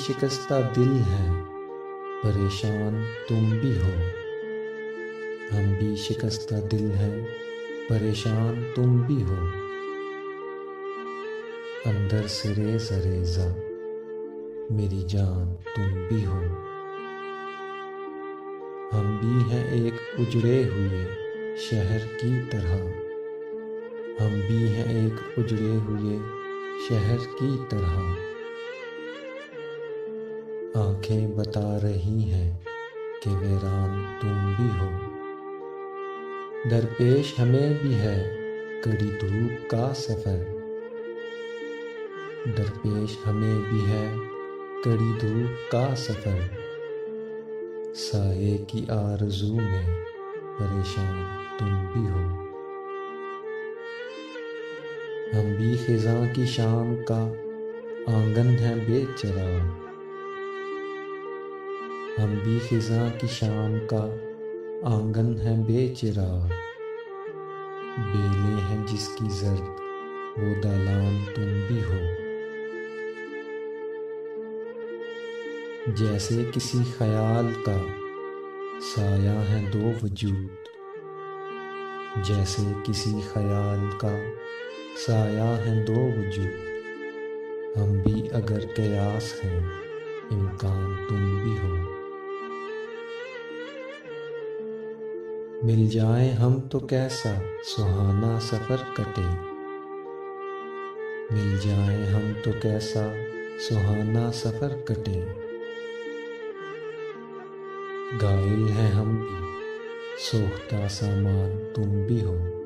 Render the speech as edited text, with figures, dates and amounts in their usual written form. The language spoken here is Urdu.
شکستہ دل ہیں، پریشان تم بھی ہو۔ ہم بھی شکستہ دل ہیں، پریشان تم بھی ہو۔ اندر سے ریزہ ریزہ میری جان تم بھی ہو۔ ہم بھی ہیں ایک اجڑے ہوئے شہر کی طرح، ہم بھی ہیں ایک اجڑے ہوئے شہر کی طرح۔ آنکھیں بتا رہی ہیں کہ ویران تم بھی ہو۔ درپیش ہمیں بھی ہے کڑی دھوپ کا سفر، درپیش ہمیں بھی ہے کڑی دھوپ کا سفر۔ سائے کی آرزو میں پریشان تم بھی ہو۔ ہم بھی خزاں کی شام کا آنگن ہیں بے چراغ، ہم بھی خزاں کی شام کا آنگن ہیں بے چراغ۔ بیلیں ہیں جس کی زرد وہ دالان تم بھی ہو۔ جیسے کسی خیال کا سایہ ہیں دو وجود، جیسے کسی خیال کا سایہ ہیں دو وجود۔ ہم بھی اگر قیاس ہیں امکان تم بھی ہو۔ مل جائیں ہم تو کیسا سہانا سفر کٹے، مل جائیں ہم تو کیسا سہانا سفر کٹے۔ غائل ہیں ہم بھی سوختہ سامان تم بھی ہو۔